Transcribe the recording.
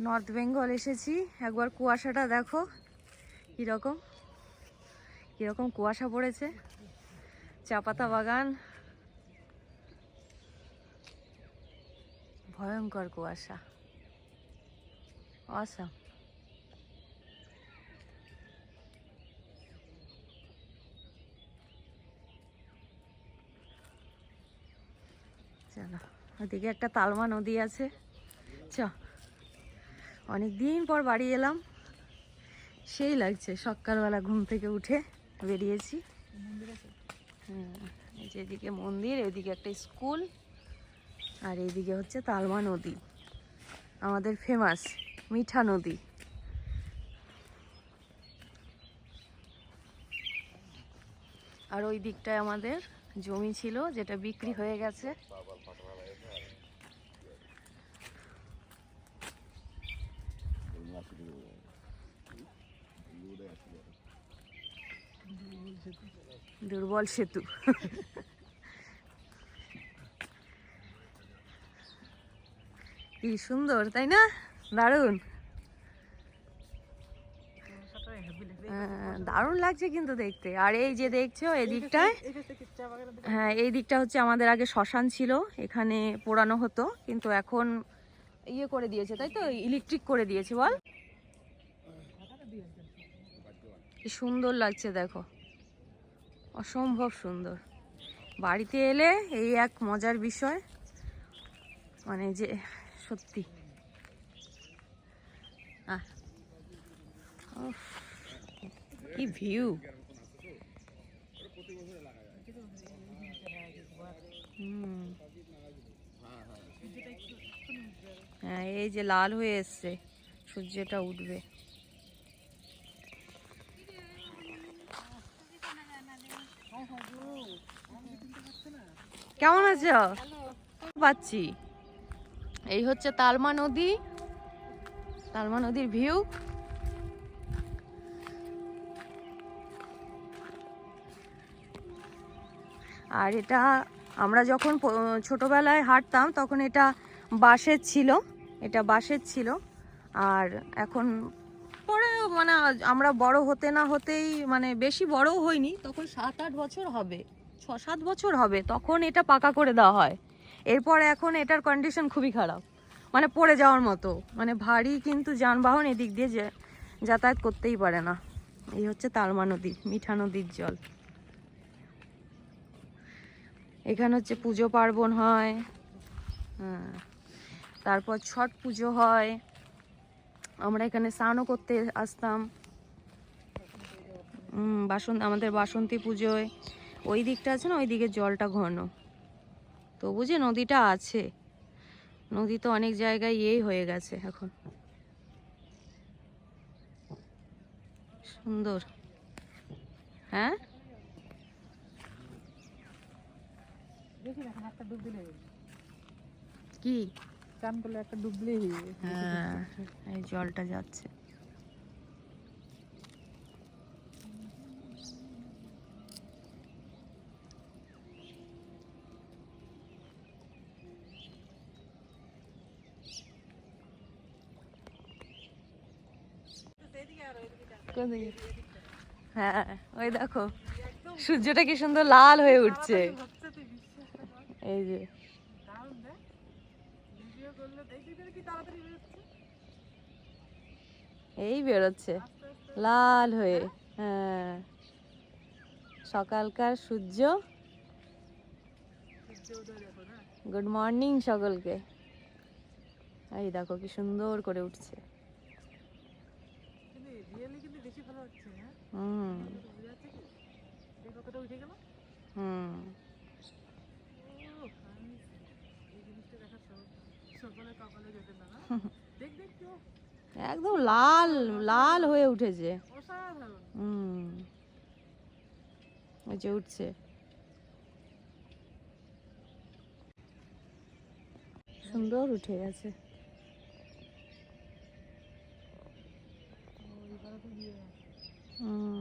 North Bengal এসেছি। একবার কুয়াশাটা দেখো কীরকম কীরকম কুয়াশা পড়েছে। চা পাতা বাগান, ভয়ঙ্কর কুয়াশা, অসাম। চলো, ওদিকে একটা তালমা নদী আছে। চ, অনেক দিন পর বাড়ি এলাম, সেই লাগছে। সকালবেলা ঘুম থেকে উঠে বেরিয়েছি। এই যে এদিকে মন্দির, এদিকে একটা স্কুল, আর এইদিকে হচ্ছে তালমা নদী, আমাদের ফেমাস মিঠা নদী। আর ওই দিকটায় আমাদের জমি ছিল, যেটা বিক্রি হয়ে গেছে। দুর্বল সেতু। কি সুন্দর, তাই না? দারুণ, দারুণ লাগছে কিন্তু দেখতে। আর এই যে দেখছো এদিকটায়, হ্যাঁ এই দিকটা হচ্ছে আমাদের আগে শ্মশান ছিল, এখানে পোড়ানো হতো, কিন্তু এখন ইয়ে করে দিয়েছে, তাই তো, ইলেকট্রিক করে দিয়েছে। বল, কি সুন্দর লাগছে দেখো, অসম্ভব সুন্দর। বাড়িতে এলে এই এক মজার বিষয়, মানে যে সত্যি কি ভিউ। হ্যাঁ, এই যে লাল হয়ে এসছে, সূর্যটা উঠবে। কেমন আছো? পাচ্ছি। এই হচ্ছে তালমা নদী, তালমা নদীর ভিউ। আর এটা আমরা যখন ছোটবেলায় হাঁটতাম তখন এটা বাঁশের ছিল, এটা বাঁশের ছিল। আর এখন পরে মানে আমরা বড় হতে না হতেই, মানে বেশি বড়ও হয়নি তখন, 7-8 বছর হবে, 6-7 বছর হবে, তখন এটা পাকা করে দেওয়া হয়। এরপর এখন এটার কন্ডিশন খুবই খারাপ, মানে পড়ে যাওয়ার মতো, মানে ভারী, কিন্তু যানবাহন এদিক দিয়ে যাতায়াত করতেই পারে না। এই হচ্ছে তালমা নদী, মিঠা নদীর জল। এখানে হচ্ছে পুজো পার্বণ হয়, হ্যাঁ, তারপর ছট পুজো হয়, আমরা এখানে স্নানও করতে আসতাম। আমাদের বাসন্তী পুজোয় ওই দিকটা আছে না, ওই দিকে জলটা ঘন, তবু যে নদীটা আছে। নদী তো অনেক জায়গায় ইয়েই হয়ে গেছে এখন। সুন্দর, হ্যাঁ কি চান করলে একটা ডুবলেই, হ্যাঁ এই জলটা যাচ্ছে। হ্যাঁ ওই দেখো সূর্যটা কি সুন্দর লাল হয়ে উঠছে, এই যে এই বেরোচ্ছে লাল হয়ে। হ্যাঁ, সকালকার সূর্য। গুড মর্নিং সকলকে। এই দেখো কি সুন্দর করে উঠছে। হুম হুম, একদম লাল লাল হয়ে উঠেছে। ওই যে উঠছে, সুন্দর উঠে গেছে। হুম,